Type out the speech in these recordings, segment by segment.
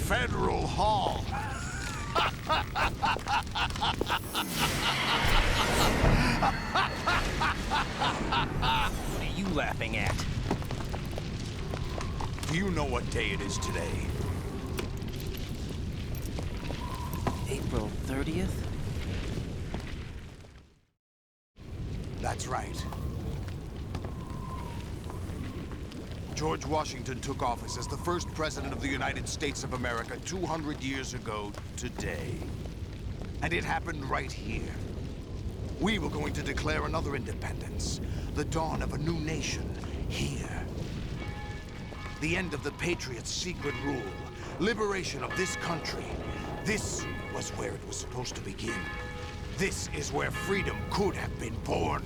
Federal Hall. What are you laughing at? Do you know what day it is today? April 30th? That's right. George Washington took office as the first president of the United States of America 200 years ago today. And it happened right here. We were going to declare another independence, the dawn of a new nation, here. The end of the Patriots' secret rule, liberation of this country. This was where it was supposed to begin. This is where freedom could have been born.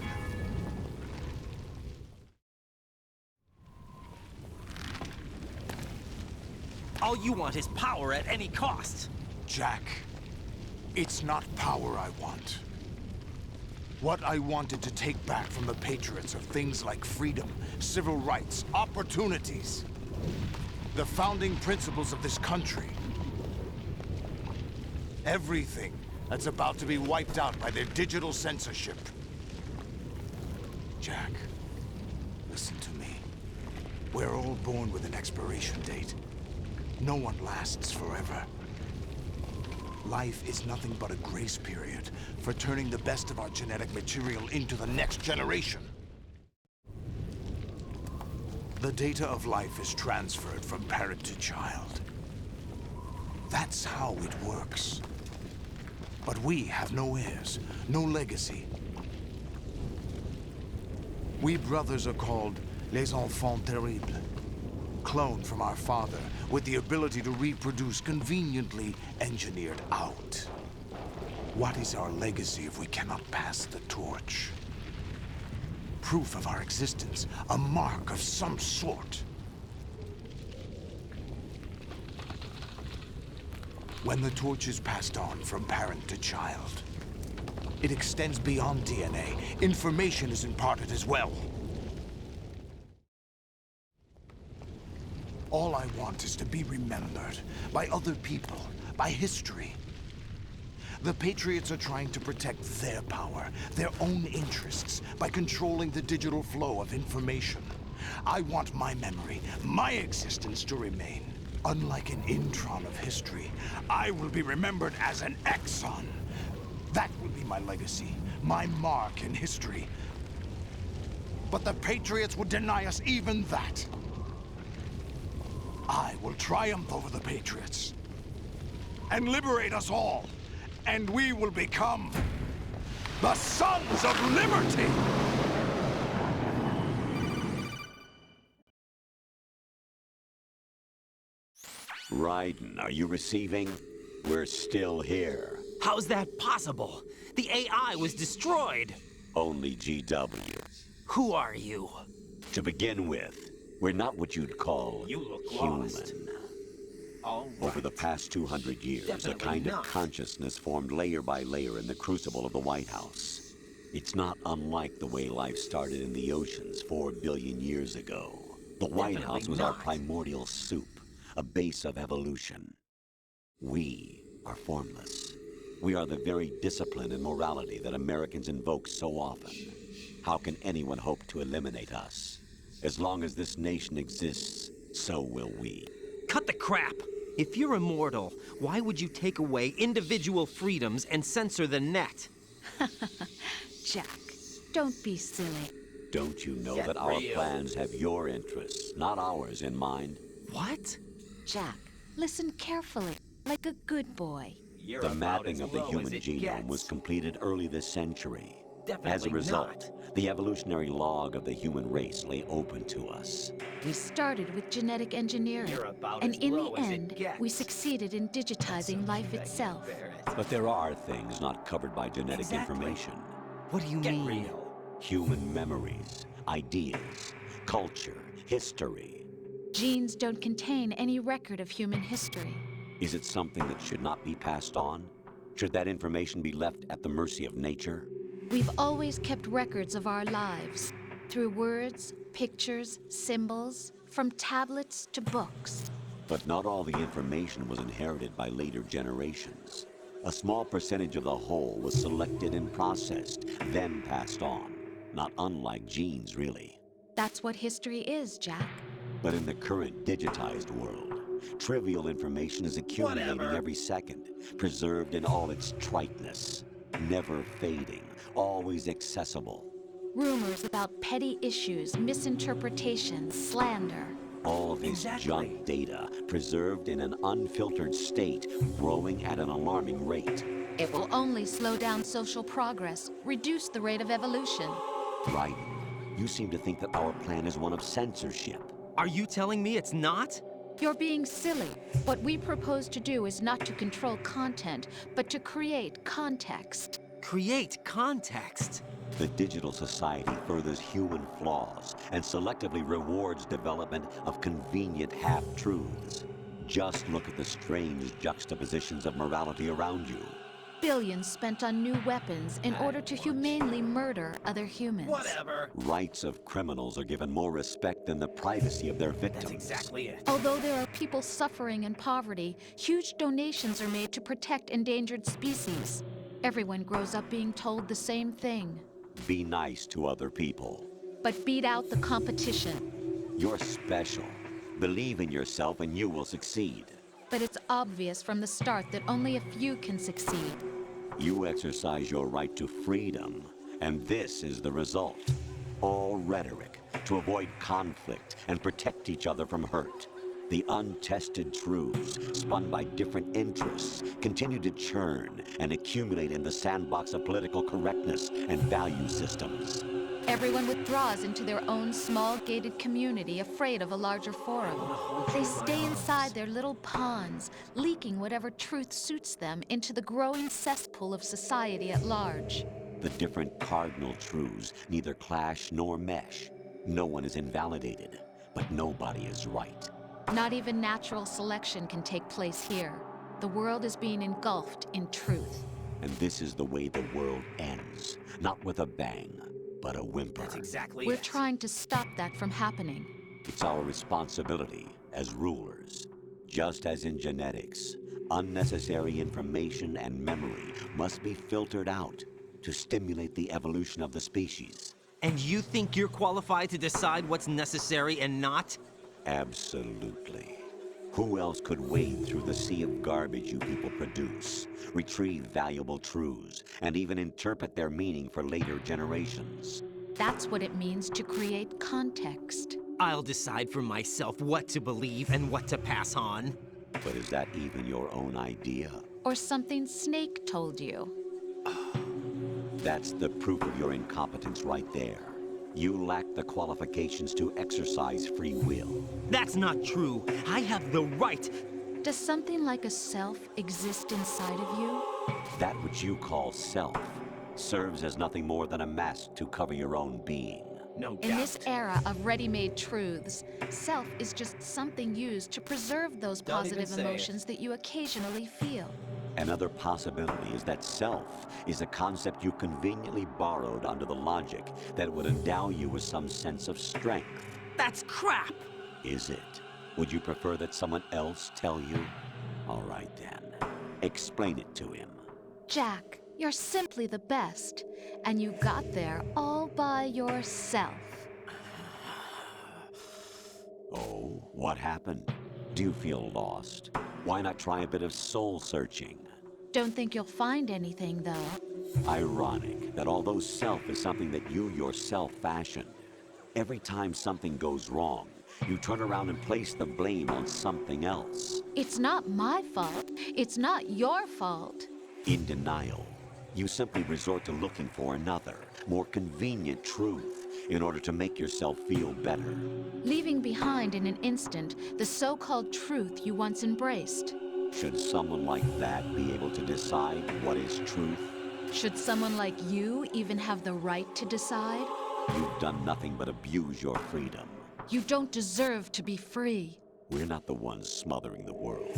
All you want is power at any cost. Jack, it's not power I want. What I wanted to take back from the Patriots are things like freedom, civil rights, opportunities. The founding principles of this country. Everything that's about to be wiped out by their digital censorship. Jack, listen to me. We're all born with an expiration date. No one lasts forever. Life is nothing but a grace period for turning the best of our genetic material into the next generation. The data of life is transferred from parent to child. That's how it works. But we have no heirs, no legacy. We brothers are called les enfants terribles. Cloned from our father, with the ability to reproduce conveniently engineered out. What is our legacy if we cannot pass the torch? Proof of our existence, a mark of some sort. When the torch is passed on from parent to child, it extends beyond DNA. Information is imparted as well. All I want is to be remembered by other people, by history. The Patriots are trying to protect their power, their own interests, by controlling the digital flow of information. I want my memory, my existence to remain. Unlike an intron of history, I will be remembered as an exon. That will be my legacy, my mark in history. But the Patriots would deny us even that. I will triumph over the Patriots and liberate us all, and we will become the Sons of Liberty! Raiden, are you receiving? We're still here. How's that possible? The AI was destroyed. Only GW. Who are you? To begin with, we're not what you'd call You look human. lost. All right. Over the past 200 years, Definitely a kind not. of consciousness formed layer by layer in the crucible of the White House. It's not unlike the way life started in the oceans 4 billion years ago. The White Definitely House was our not. primordial soup, a base of evolution. We are formless. We are the very discipline and morality that Americans invoke so often. How can anyone hope to eliminate us? As long as this nation exists, so will we. Cut the crap! If you're immortal, why would you take away individual freedoms and censor the net? Jack, don't be silly. Don't you know Get that our real. plans have your interests, not ours, in mind? What? Jack, listen carefully, like a good boy. You're The about mapping as of the low human as it genome gets. was completed early this century. Definitely As a result, not. the evolutionary log of the human race lay open to us. We started with genetic engineering, You're about and as in low the as it end, gets. we succeeded in digitizing life itself. But there are things not covered by genetic Exactly. information. What do you Get mean? real. Human memories, ideas, culture, history. Genes don't contain any record of human history. Is it something that should not be passed on? Should that information be left at the mercy of nature? We've always kept records of our lives, through words, pictures, symbols, from tablets to books. But not all the information was inherited by later generations. A small percentage of the whole was selected and processed, then passed on. Not unlike genes, really. That's what history is, Jack. But in the current digitized world, trivial information is accumulating every second, preserved in all its triteness, never fading, always accessible. Rumors about petty issues, misinterpretations, slander. All this junk data, preserved in an unfiltered state, growing at an alarming rate. It will only slow down social progress, reduce the rate of evolution. Right. You seem to think that our plan is one of censorship. Are you telling me it's not? You're being silly. What we propose to do is not to control content, but to create context. Create context. The digital society furthers human flaws and selectively rewards development of convenient half-truths. Just look at the strange juxtapositions of morality around you. Billions spent on new weapons in order to humanely murder other humans. Whatever. Rights of criminals are given more respect than the privacy of their victims. That's exactly it. Although there are people suffering in poverty, huge donations are made to protect endangered species. Everyone grows up being told the same thing. Be nice to other people. But beat out the competition. You're special. Believe in yourself and you will succeed. But it's obvious from the start that only a few can succeed. You exercise your right to freedom, and this is the result. All rhetoric to avoid conflict and protect each other from hurt. The untested truths, spun by different interests, continue to churn and accumulate in the sandbox of political correctness and value systems. Everyone withdraws into their own small gated community, afraid of a larger forum. They stay inside their little ponds, leaking whatever truth suits them into the growing cesspool of society at large. The different cardinal truths neither clash nor mesh. No one is invalidated, but nobody is right. Not even natural selection can take place here. The world is being engulfed in truth. And this is the way the world ends. Not with a bang, but a whimper. That's exactly We're it. trying to stop that from happening. It's our responsibility as rulers. Just as in genetics, unnecessary information and memory must be filtered out to stimulate the evolution of the species. And you think you're qualified to decide what's necessary and not? Absolutely. Who else could wade through the sea of garbage you people produce, retrieve valuable truths, and even interpret their meaning for later generations? That's what it means to create context. I'll decide for myself what to believe and what to pass on. But is that even your own idea? Or something Snake told you. That's the proof of your incompetence right there. You lack the qualifications to exercise free will. That's not true. I have the right. Does something like a self exist inside of you? That which you call self serves as nothing more than a mask to cover your own being. No doubt. In this era of ready-made truths, self is just something used to preserve those Don't even positive say emotions that you occasionally feel. Another possibility is that self is a concept you conveniently borrowed under the logic that would endow you with some sense of strength. That's crap. Is it? Would you prefer that someone else tell you? All right then. Explain it to him. Jack, you're simply the best, and you got there all by yourself. Oh, what happened? Do you feel lost? Why not try a bit of soul searching? Don't think you'll find anything, though. Ironic that although self is something that you yourself fashioned, every time something goes wrong, you turn around and place the blame on something else. It's not my fault. It's not your fault. In denial, you simply resort to looking for another, more convenient truth in order to make yourself feel better. Leaving behind in an instant the so-called truth you once embraced. Should someone like that be able to decide what is truth? Should someone like you even have the right to decide? You've done nothing but abuse your freedom. You don't deserve to be free. We're not the ones smothering the world.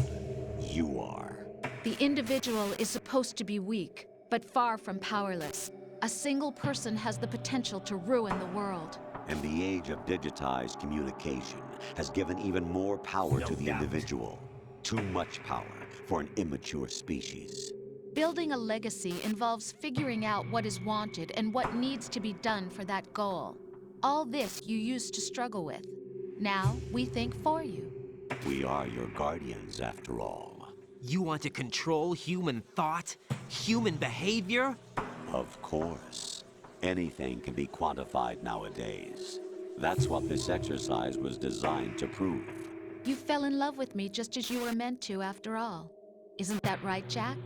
You are. The individual is supposed to be weak, but far from powerless. A single person has the potential to ruin the world. And the age of digitized communication has given even more power to the individual. Too much power for an immature species. Building a legacy involves figuring out what is wanted and what needs to be done for that goal. All this you used to struggle with. Now we think for you. We are your guardians, after all. You want to control human thought? Human behavior? Of course. Anything can be quantified nowadays. That's what this exercise was designed to prove. You fell in love with me just as you were meant to, after all. Isn't that right, Jack?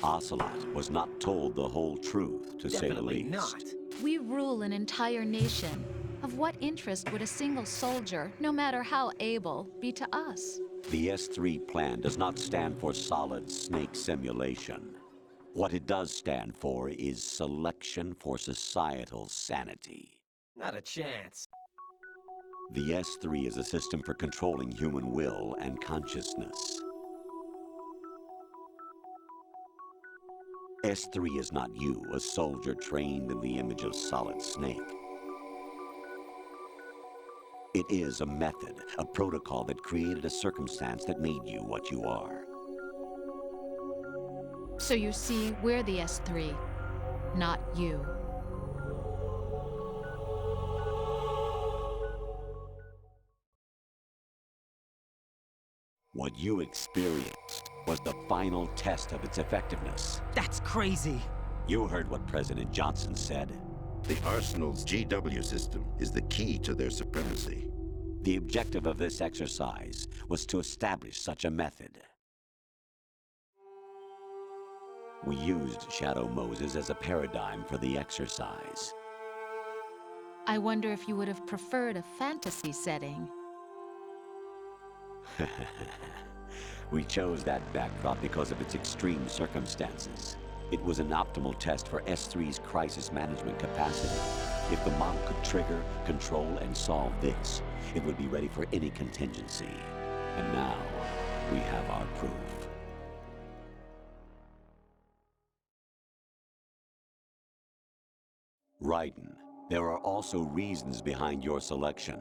Ocelot was not told the whole truth, to say the Definitely least. not. We rule an entire nation. Of what interest would a single soldier, no matter how able, be to us? The S3 plan does not stand for solid snake simulation. What it does stand for is selection for societal sanity. Not a chance. The S3 is a system for controlling human will and consciousness. S3 is not you, a soldier trained in the image of Solid Snake. It is a method, a protocol that created a circumstance that made you what you are. So you see, we're the S3, not you. What you experienced was the final test of its effectiveness. That's crazy. You heard what President Johnson said. The Arsenal's GW system is the key to their supremacy. The objective of this exercise was to establish such a method. We used Shadow Moses as a paradigm for the exercise. I wonder if you would have preferred a fantasy setting. We chose that backdrop because of its extreme circumstances. It was an optimal test for S3's crisis management capacity. If the model could trigger, control, and solve this, it would be ready for any contingency. And now, we have our proof. Raiden, there are also reasons behind your selection.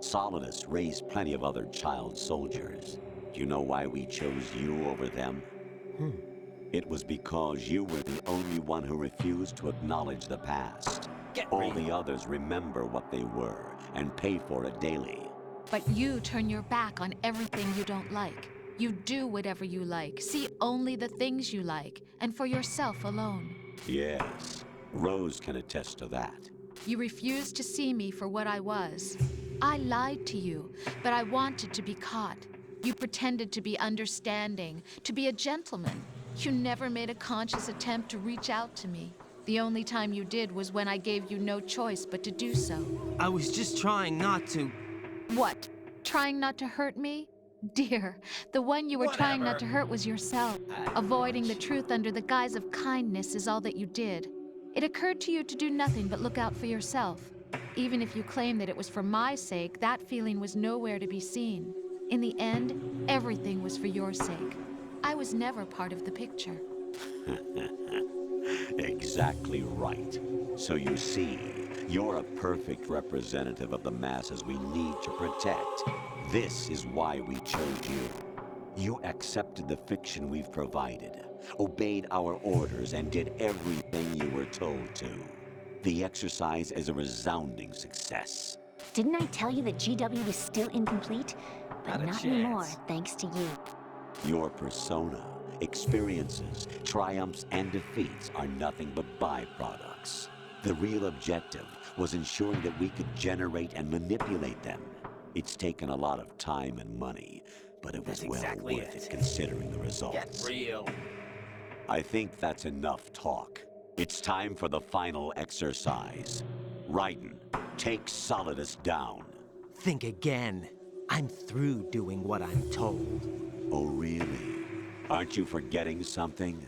Solidus raised plenty of other child soldiers. Do you know why we chose you over them? It was because you were the only one who refused to acknowledge the past. All the others remember what they were and pay for it daily. But you turn your back on everything you don't like. You do whatever you like, see only the things you like, and for yourself alone. Yes, Rose can attest to that. You refused to see me for what I was. I lied to you, but I wanted to be caught. You pretended to be understanding, to be a gentleman. You never made a conscious attempt to reach out to me. The only time you did was when I gave you no choice but to do so. I was just trying not to. What? Trying not to hurt me? Dear, the one you were trying not to hurt was yourself. Avoiding the truth under the guise of kindness is all that you did. It occurred to you to do nothing but look out for yourself. Even if you claim that it was for my sake, that feeling was nowhere to be seen. In the end, everything was for your sake. I was never part of the picture. Exactly right. So you see, you're a perfect representative of the masses we need to protect. This is why we chose you. You accepted the fiction we've provided, obeyed our orders, and did everything you were told to. The exercise is a resounding success. Didn't I tell you that GW was still incomplete? But not anymore, thanks to you. Your persona, experiences, triumphs, and defeats are nothing but byproducts. The real objective was ensuring that we could generate and manipulate them. It's taken a lot of time and money, but it was well worth it considering the results. Get real. I think that's enough talk. It's time for the final exercise. Raiden, take Solidus down. Think again. I'm through doing what I'm told. Oh, really? Aren't you forgetting something?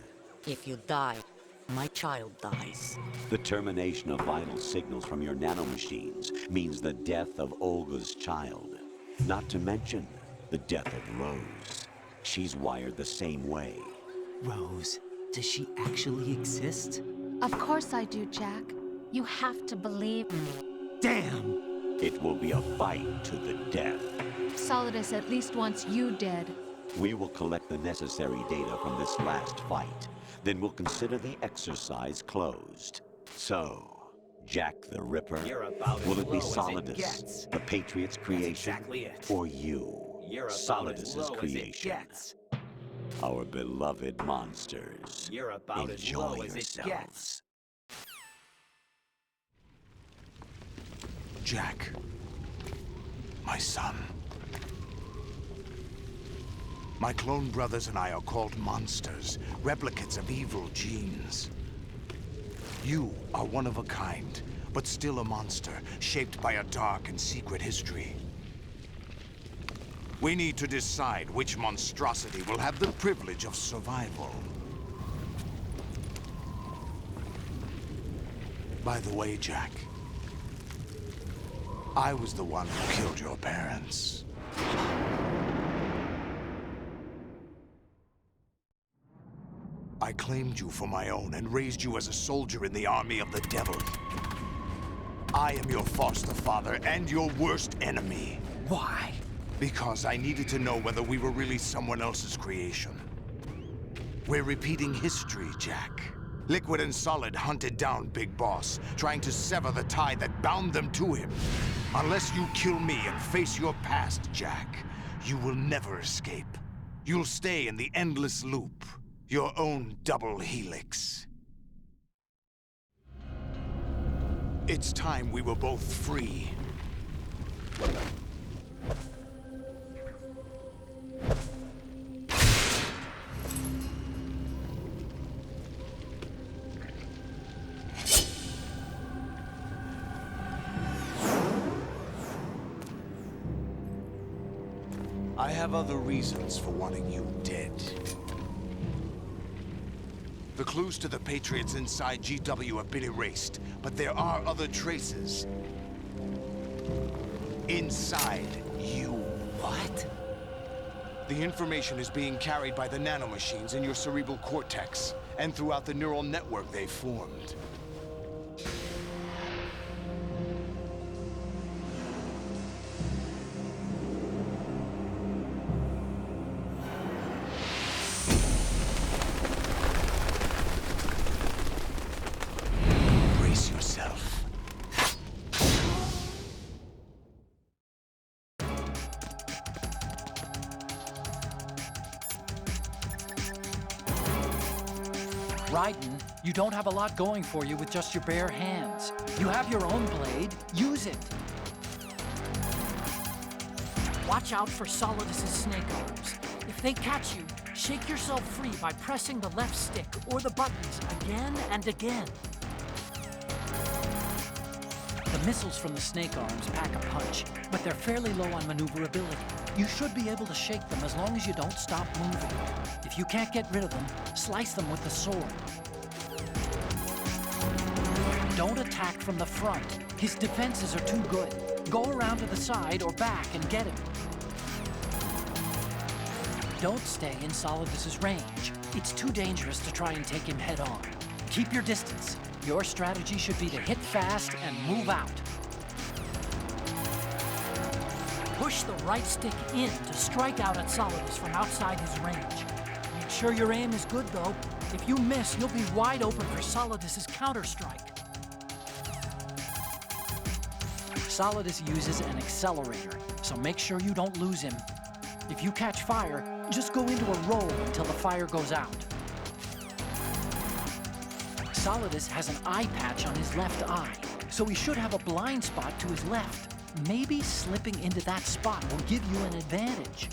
If you die, my child dies. The termination of vital signals from your nanomachines means the death of Olga's child. Not to mention the death of Rose. She's wired the same way. Rose, does she actually exist? Of course I do, Jack. You have to believe me. Damn! It will be a fight to the death. Solidus at least wants you dead. We will collect the necessary data from this last fight. Then we'll consider the exercise closed. So, Jack the Ripper, will it be Solidus, the Patriot's creation, or you, Solidus's creation? Our beloved monsters, enjoy yourselves. Jack, my son. My clone brothers and I are called monsters, replicates of evil genes. You are one of a kind, but still a monster, shaped by a dark and secret history. We need to decide which monstrosity will have the privilege of survival. By the way, Jack, I was the one who killed your parents. I claimed you for my own and raised you as a soldier in the army of the devil. I am your foster father and your worst enemy. Why? Because I needed to know whether we were really someone else's creation. We're repeating history, Jack. Liquid and Solid hunted down Big Boss, trying to sever the tie that bound them to him. Unless you kill me and face your past, Jack, you will never escape. You'll stay in the endless loop. Your own double helix. It's time we were both free. I have other reasons for wanting you dead. The clues to the Patriots inside GW have been erased, but there are other traces. Inside you. What? The information is being carried by the nanomachines in your cerebral cortex, and throughout the neural network they formed. Raiden, you don't have a lot going for you with just your bare hands. You have your own blade. Use it. Watch out for Solidus's snake arms. If they catch you, shake yourself free by pressing the left stick or the buttons again and again. The missiles from the snake arms pack a punch, but they're fairly low on maneuverability. You should be able to shake them as long as you don't stop moving. If you can't get rid of them, slice them with the sword. Don't attack from the front. His defenses are too good. Go around to the side or back and get him. Don't stay in Solidus's range. It's too dangerous to try and take him head on. Keep your distance. Your strategy should be to hit fast and move out. Push the right stick in to strike out at Solidus from outside his range. Make sure your aim is good, though. If you miss, you'll be wide open for Solidus's counter-strike. Solidus uses an accelerator, so make sure you don't lose him. If you catch fire, just go into a roll until the fire goes out. Solidus has an eye patch on his left eye, so he should have a blind spot to his left. Maybe slipping into that spot will give you an advantage.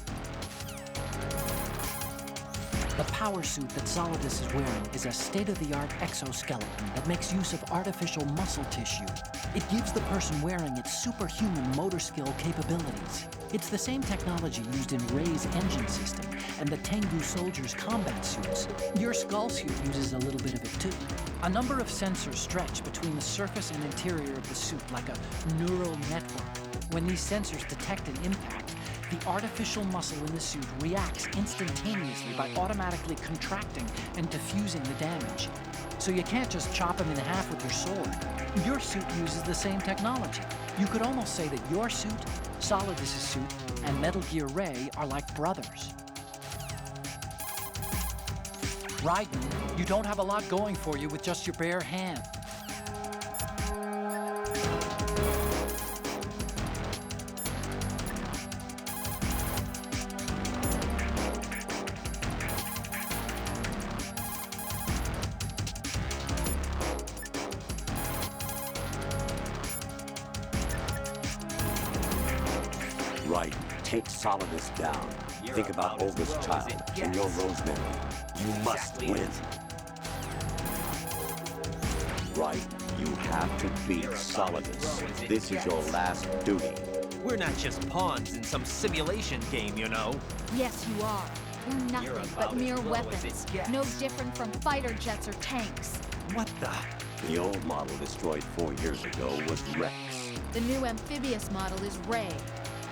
The power suit that Solidus is wearing is a state-of-the-art exoskeleton that makes use of artificial muscle tissue. It gives the person wearing it superhuman motor skill capabilities. It's the same technology used in Ray's engine system and the Tengu soldiers' combat suits. Your skull suit uses a little bit of it too. A number of sensors stretch between the surface and interior of the suit like a neural network. When these sensors detect an impact, The artificial muscle in the suit reacts instantaneously by automatically contracting and diffusing the damage. So you can't just chop him in half with your sword. Your suit uses the same technology. You could almost say that your suit, Solidus' suit, and Metal Gear Ray are like brothers. Raiden, you don't have a lot going for you with just your bare hand. Right. Take Solidus down. Think about Olga's child and your Rosemary. You must win. Right. You have to beat Solidus. This is your last duty. We're not just pawns in some simulation game, you know. Yes, you are. We're nothing but mere weapons. No different from fighter jets or tanks. What the? The old model destroyed 4 years ago was Rex. The new amphibious model is Ray.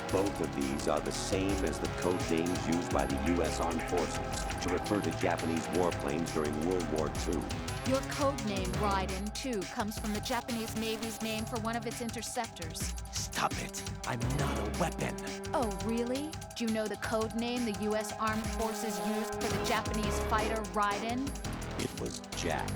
Both of these are the same as the code names used by the U.S. Armed Forces to refer to Japanese warplanes during World War II. Your code name, Raiden, too, comes from the Japanese Navy's name for one of its interceptors. Stop it. I'm not a weapon. Oh, really? Do you know the code name the U.S. Armed Forces used for the Japanese fighter Raiden? It was Jack.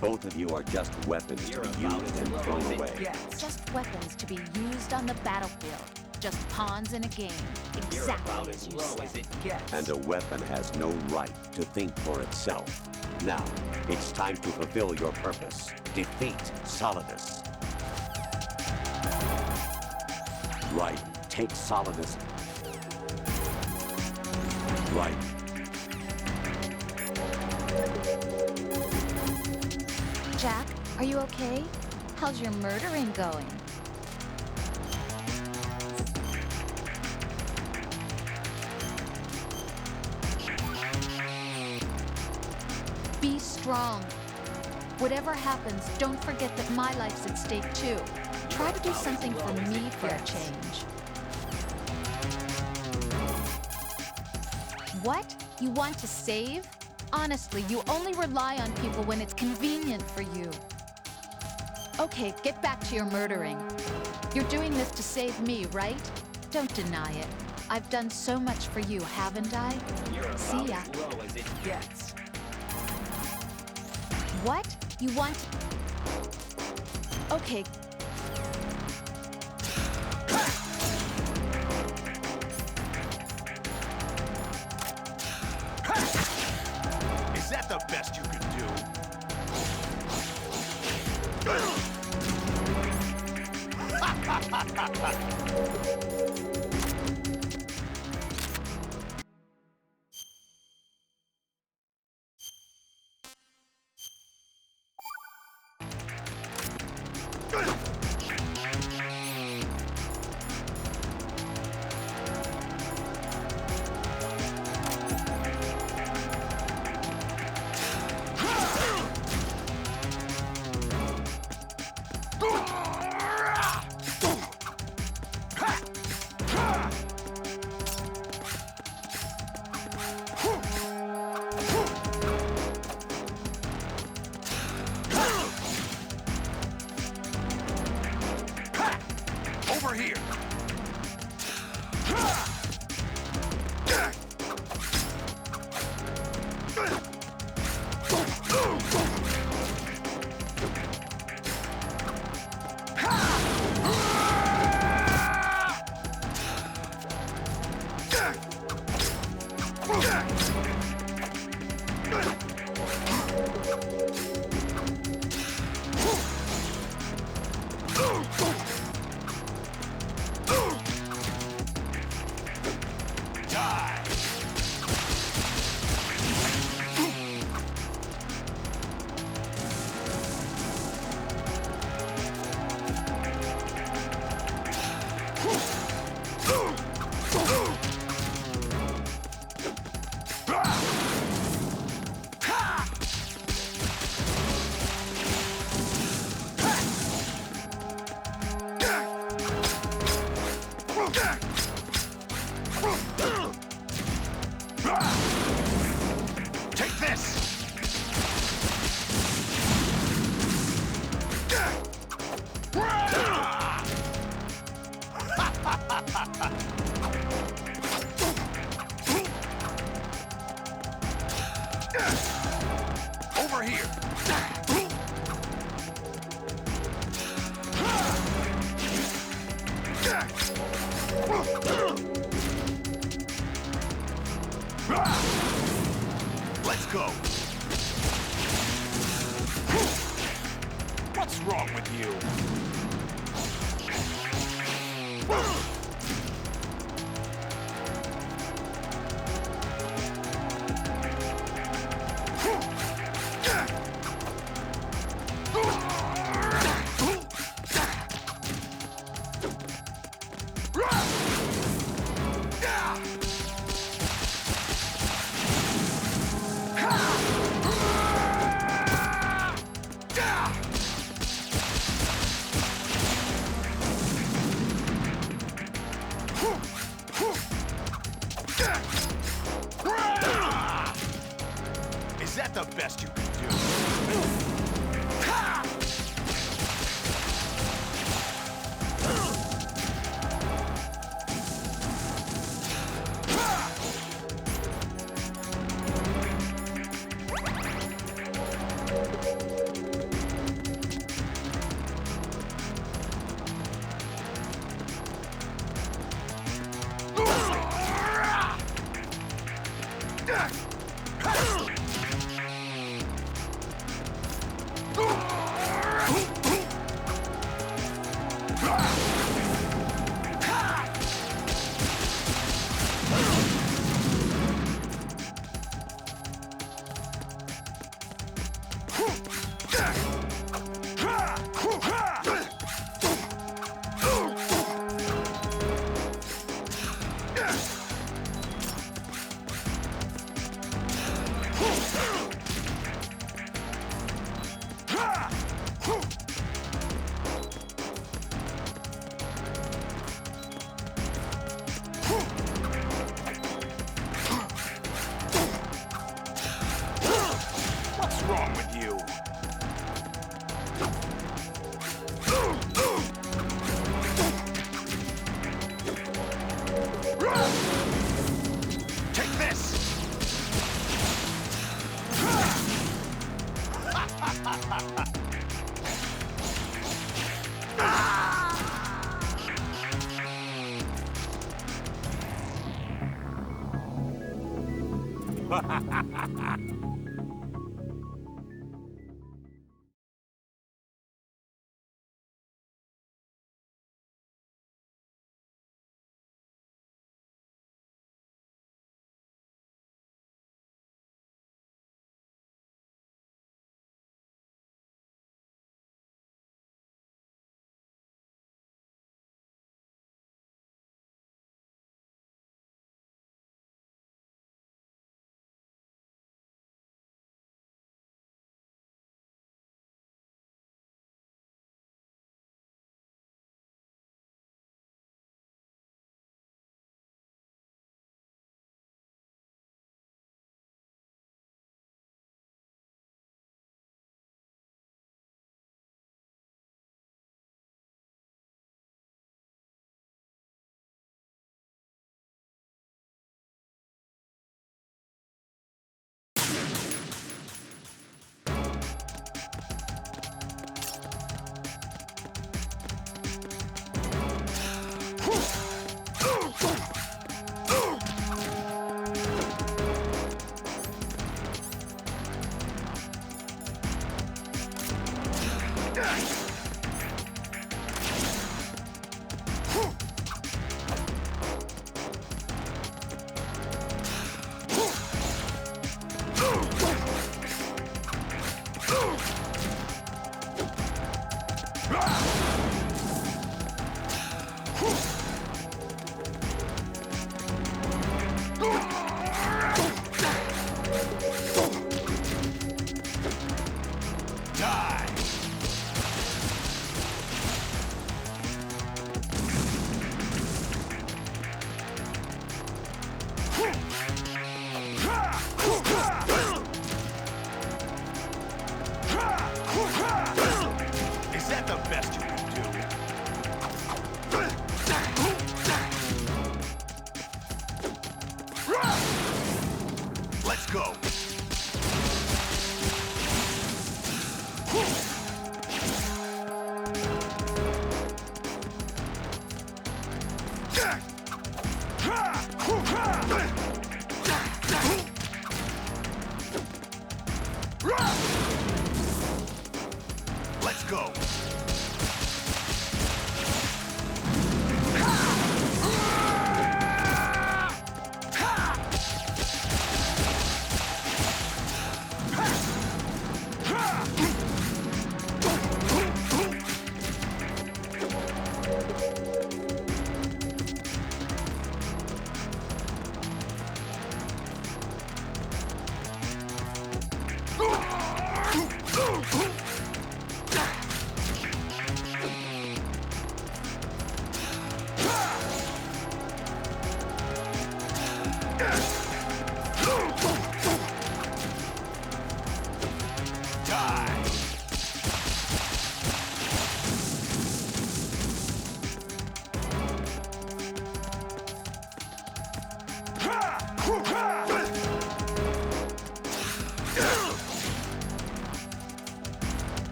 Both of you are just weapons to be used and thrown away. Just weapons to be used on the battlefield. Just pawns in a game. Exactly as you said. And a weapon has no right to think for itself. Now, it's time to fulfill your purpose. Defeat Solidus. Right. Take Solidus. Right. Jack, are you okay? How's your murdering going? Be strong. Whatever happens, don't forget that my life's at stake too. Try to do something for me for a change. What? You want to save? Honestly, you only rely on people when it's convenient for you. Okay, get back to your murdering. You're doing this to save me, right? Don't deny it. I've done so much for you, haven't I? See ya. What? You want to... Okay. Is that the best you can do? Over here! Over here! Let's go! What's wrong with you? Is that the best you can do? What's wrong with you? Take this! Is that the best you can do? Let's go. Let's go.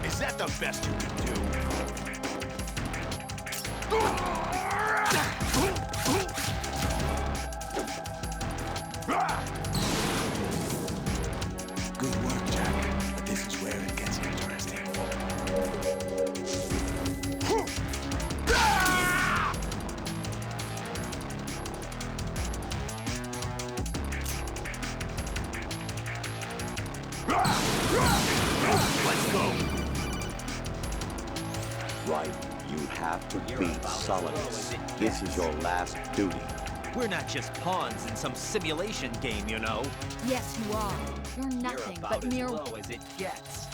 Is that the best you can do? Good work, Jack. But this is where it gets interesting. Let's go. Right, you have to beat Solidus. This is your last duty. We're not just pawns in some simulation game, you know. Yes, you are. You're nothing but mere... You're about as low as it gets.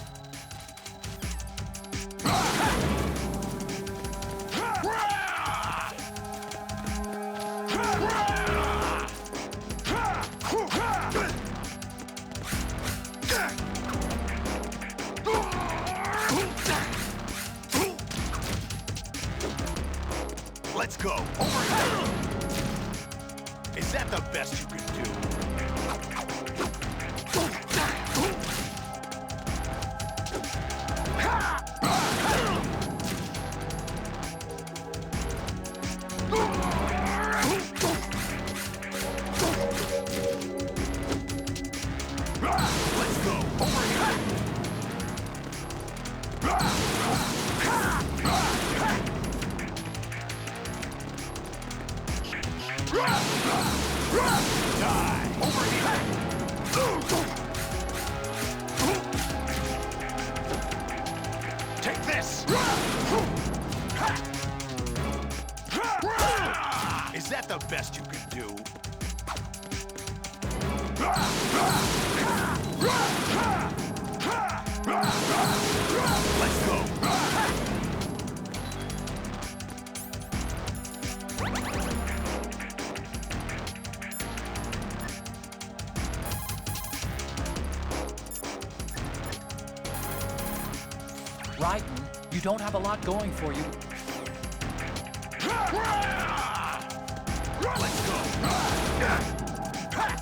Let's go. Overhead. Is that the best you can do? Let's go. Overhead. Die! Over here! Take this! Is that the best you can do? Let's go! Raiden, you don't have a lot going for you. Let's go! Let's go!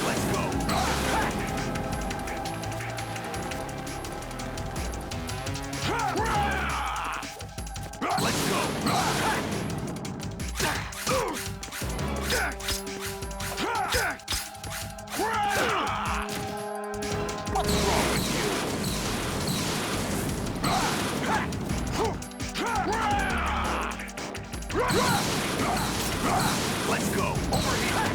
Let's go! What's wrong with you? Let's go! Over here!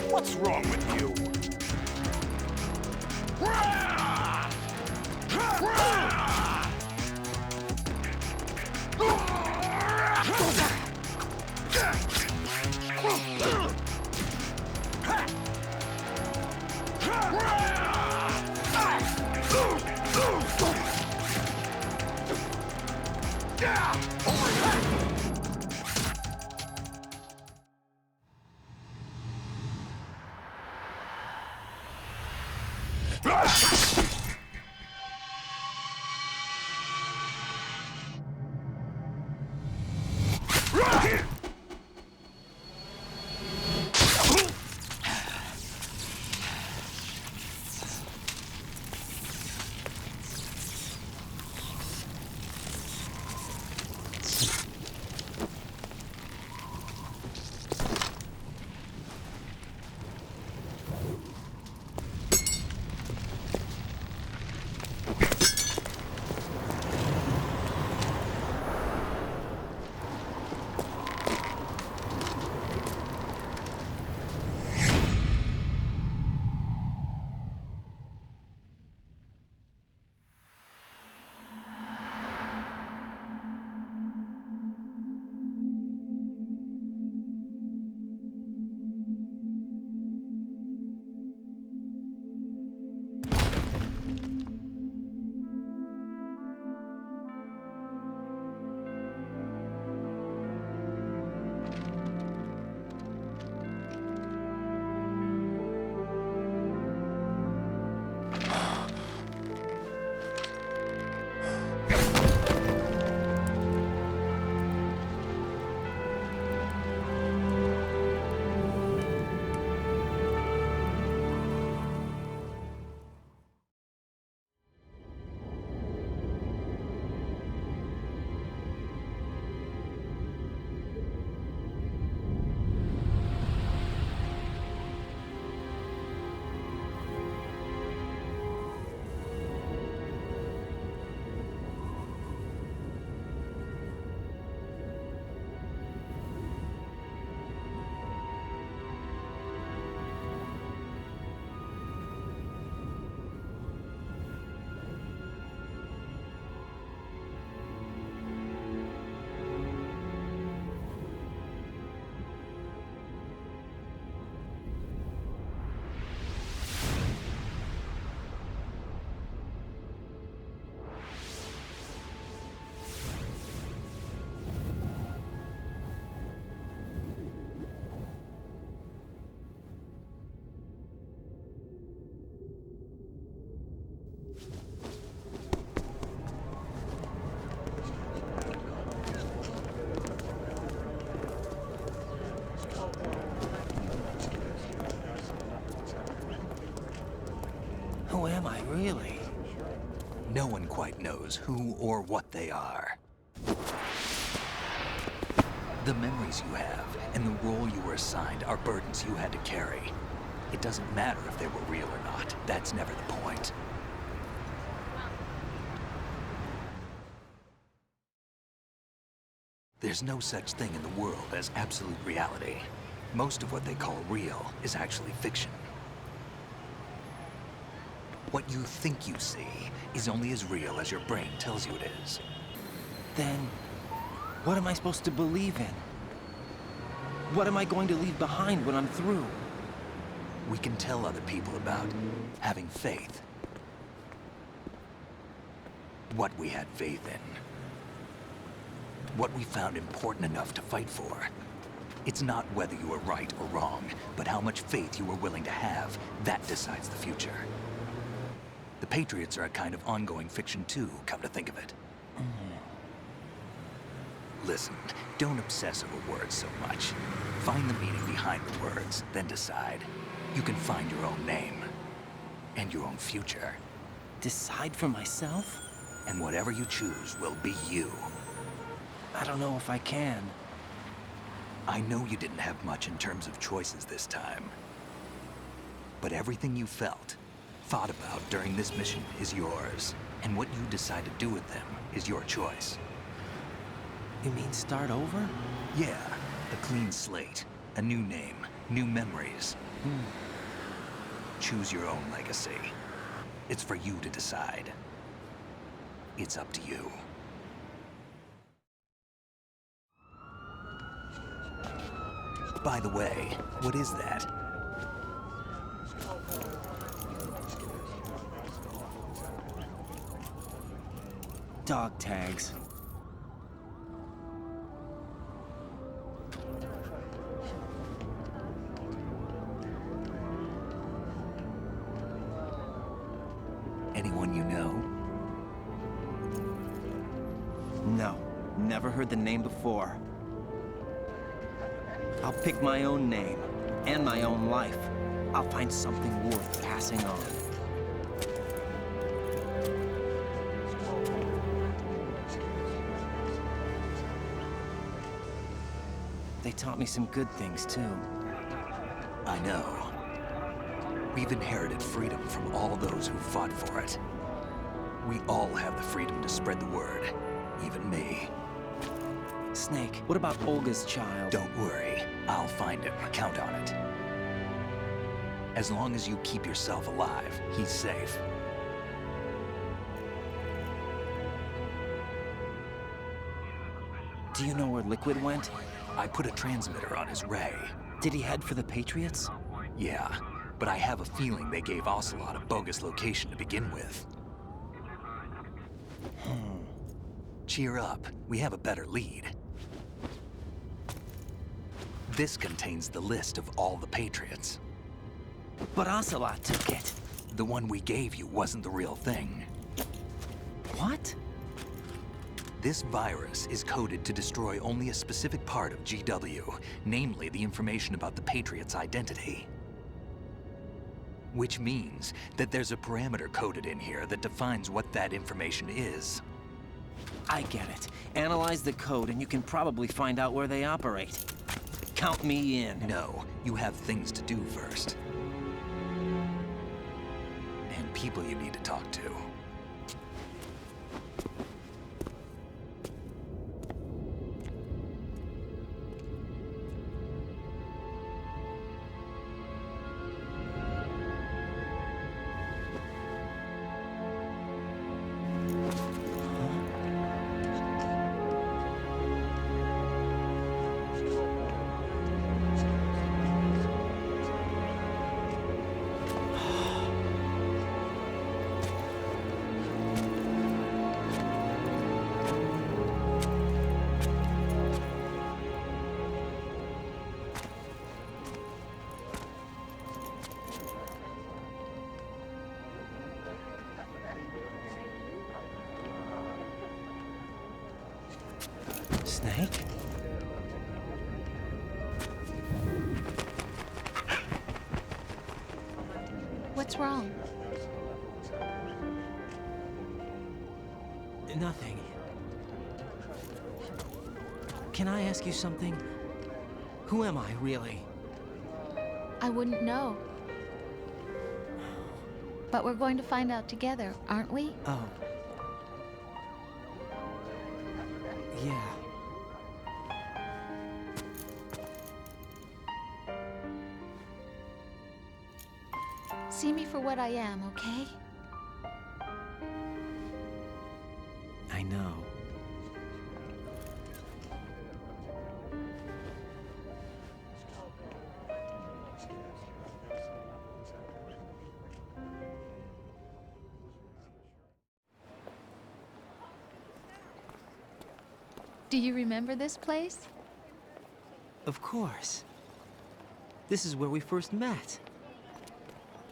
What's wrong with you? Who am I, really? No one quite knows who or what they are. The memories you have and the role you were assigned are burdens you had to carry. It doesn't matter if they were real or not. That's never the point. There's no such thing in the world as absolute reality. Most of what they call real is actually fiction. What you think you see is only as real as your brain tells you it is. Then, what am I supposed to believe in? What am I going to leave behind when I'm through? We can tell other people about having faith. What we had faith in. What we found important enough to fight for. It's not whether you were right or wrong, but how much faith you were willing to have. That decides the future. The Patriots are a kind of ongoing fiction too, come to think of it. Listen, don't obsess over words so much. Find the meaning behind the words, then decide. You can find your own name. And your own future. Decide for myself? And whatever you choose will be you. I don't know if I can. I know you didn't have much in terms of choices this time. But everything you felt, thought about during this mission is yours. And what you decide to do with them is your choice. You mean start over? Yeah, a clean slate, a new name, new memories. Choose your own legacy. It's for you to decide. It's up to you. By the way, what is that? Dog tags. Anyone you know? No, never heard the name before. I'll pick my own name, and my own life. I'll find something worth passing on. They taught me some good things, too. I know. We've inherited freedom from all those who fought for it. We all have the freedom to spread the word, even me. Snake, what about Olga's child? Don't worry, I'll find him. Count on it. As long as you keep yourself alive, he's safe. Do you know where Liquid went? I put a transmitter on his ray. Did he head for the Patriots? Yeah, but I have a feeling they gave Ocelot a bogus location to begin with. Cheer up, we have a better lead. This contains the list of all the Patriots. But Ocelot took it. The one we gave you wasn't the real thing. What? This virus is coded to destroy only a specific part of GW, namely the information about the Patriot's identity. Which means that there's a parameter coded in here that defines what that information is. I get it. Analyze the code and you can probably find out where they operate. Count me in. No, you have things to do first. And people you need to talk to. Snake? What's wrong? Nothing. Can I ask you something? Who am I, really? I wouldn't know. But we're going to find out together, aren't we? Oh. Yeah. See me for what I am, okay? I know. Do you remember this place? Of course. This is where we first met.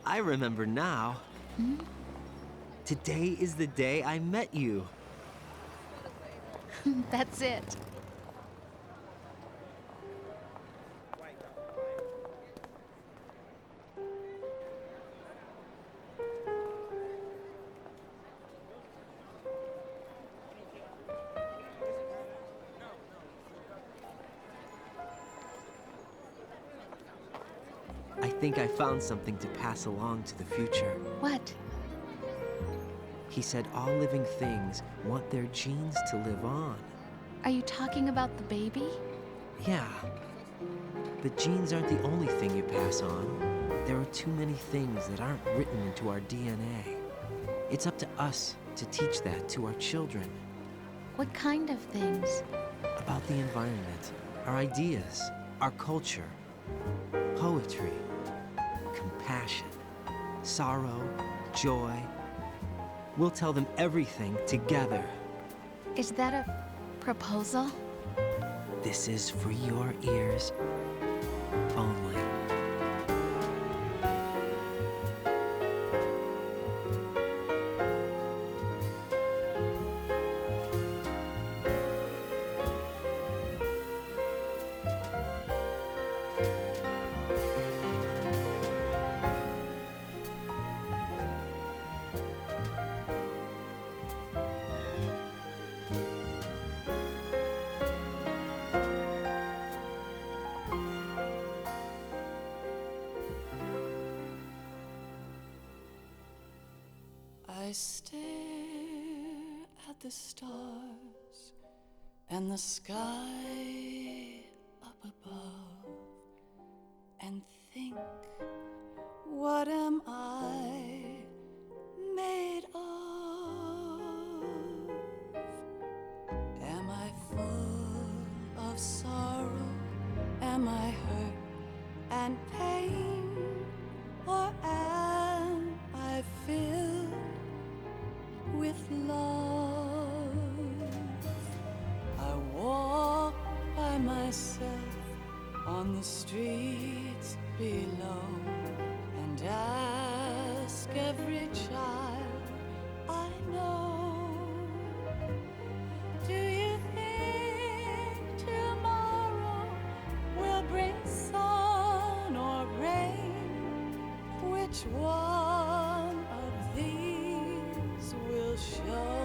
I remember now. Hmm? Today is the day I met you. That's it. I think I found something to pass along to the future. What? He said all living things want their genes to live on. Are you talking about the baby? Yeah. But genes aren't the only thing you pass on. There are too many things that aren't written into our DNA. It's up to us to teach that to our children. What kind of things? About the environment, our ideas, our culture, poetry, compassion, sorrow, joy. We'll tell them everything together. Is that a proposal? This is for your ears only. I stare at the stars and the sky up above and think, what am I made of? Am I full of sorrow? Am I hurt and pain? Or am I filled with love? I walk by myself on the streets below and ask every child I know, do you think tomorrow will bring sun or rain? Which one of these will show?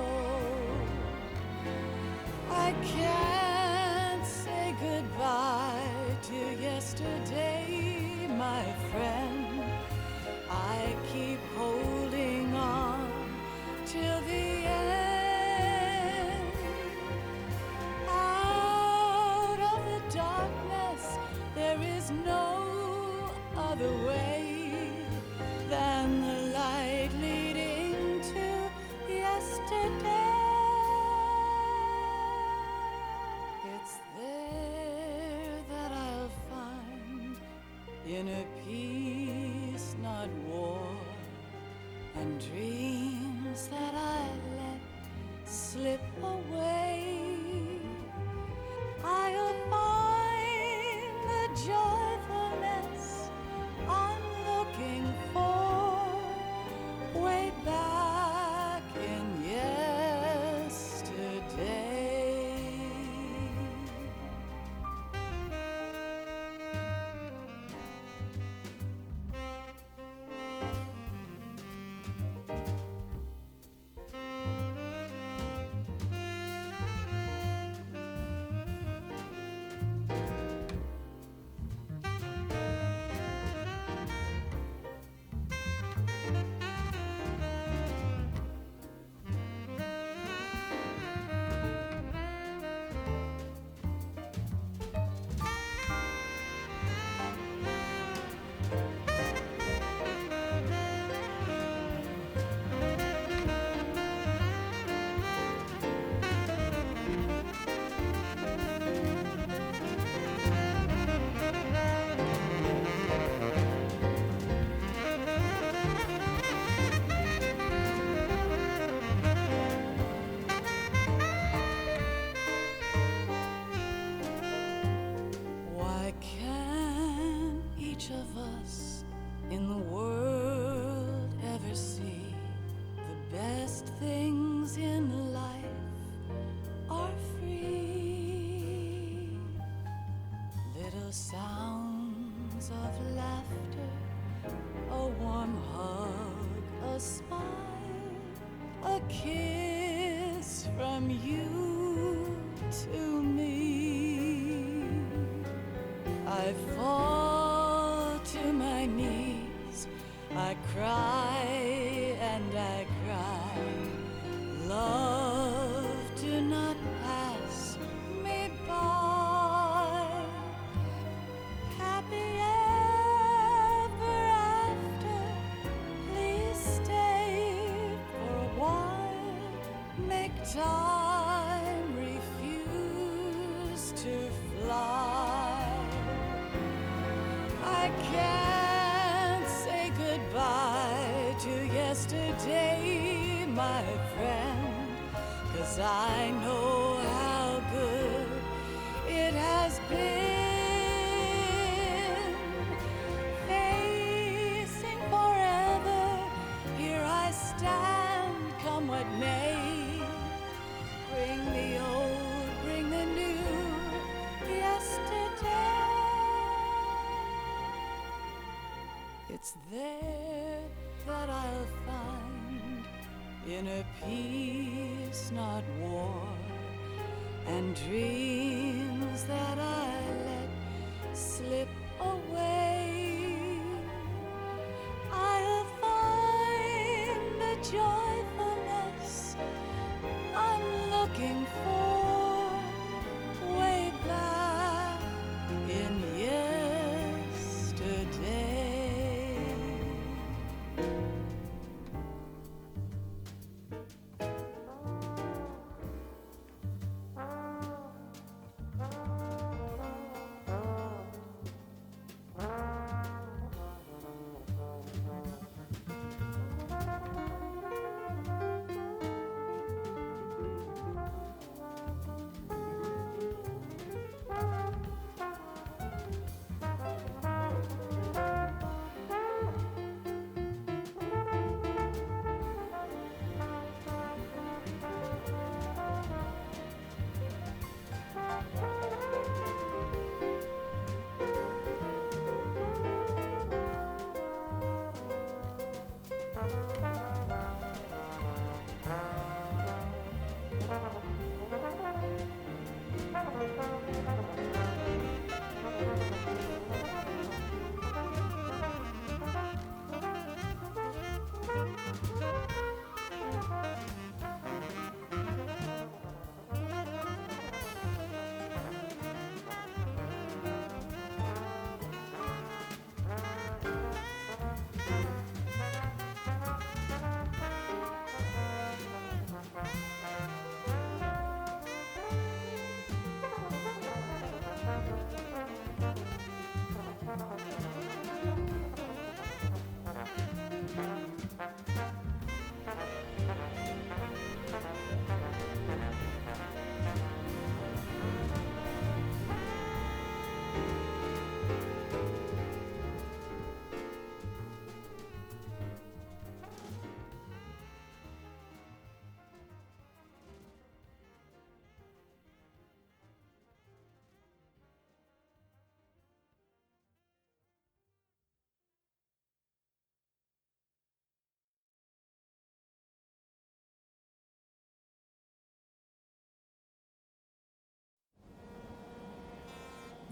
I can't say goodbye to yesterday, my friend. I keep holding on till the end. Out of the darkness, there is no other way than the light leading to yesterday. It's there that I'll find inner peace, not war, and dreams that I let slip away. I'll find the joyfulness I'm looking for way back in yesterday. Why can't each of us in the world ever see the best things in life are free? Little sounds of laughter, a warm hug, a smile, a kiss from you to me. I fall to my knees, I cry and I cry. Love, do not pass me by. Happy ever after, please stay for a while. Make time, refuse to fly. I can't say goodbye to yesterday, my friend, 'cause I know how good it has been. Facing forever, here I stand, come what may. Bring the old, bring the new, yesterday. It's there that I'll find inner peace, not war, and dreams that I let slip away. I'll find the joyfulness I'm looking for way back in yesterday.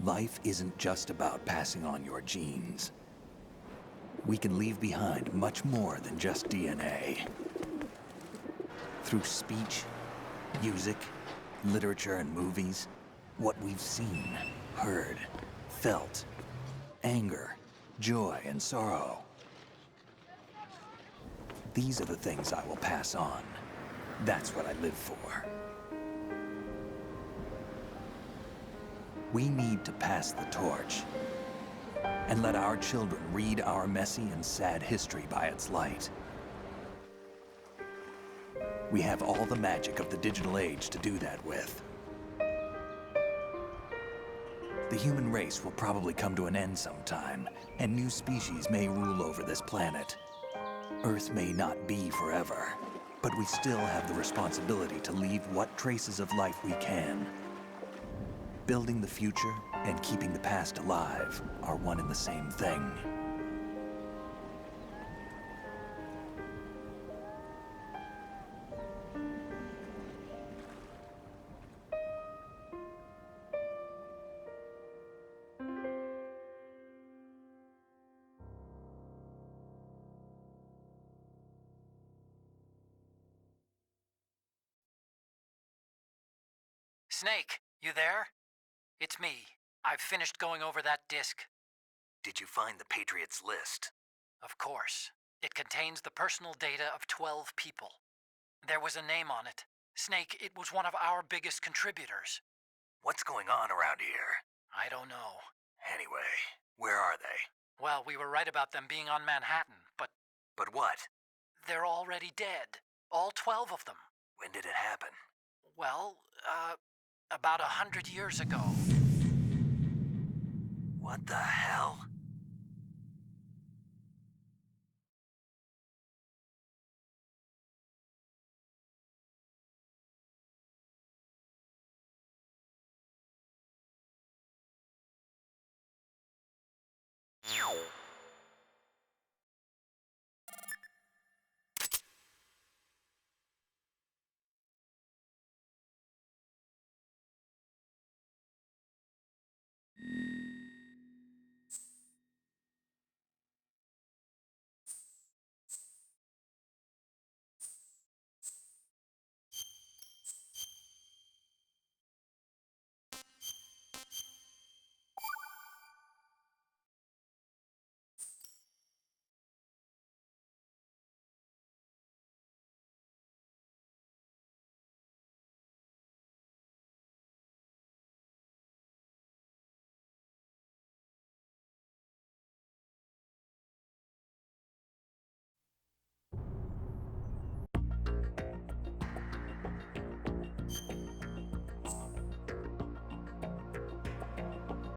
Life isn't just about passing on your genes. We can leave behind much more than just DNA. Through speech, music, literature, and movies, what we've seen, heard, felt, anger, joy, and sorrow. These are the things I will pass on. That's what I live for. We need to pass the torch and let our children read our messy and sad history by its light. We have all the magic of the digital age to do that with. The human race will probably come to an end sometime, and new species may rule over this planet. Earth may not be forever, but we still have the responsibility to leave what traces of life we can. Building the future and keeping the past alive are one and the same thing. Snake, you there? It's me. I've finished going over that disk. Did you find the Patriots list? Of course. It contains the personal data of 12 people. There was a name on it. Snake, it was one of our biggest contributors. What's going on around here? I don't know. Anyway, where are they? Well, we were right about them being on Manhattan, but... But what? They're already dead. All 12 of them. When did it happen? Well, about 100 years ago. What the hell?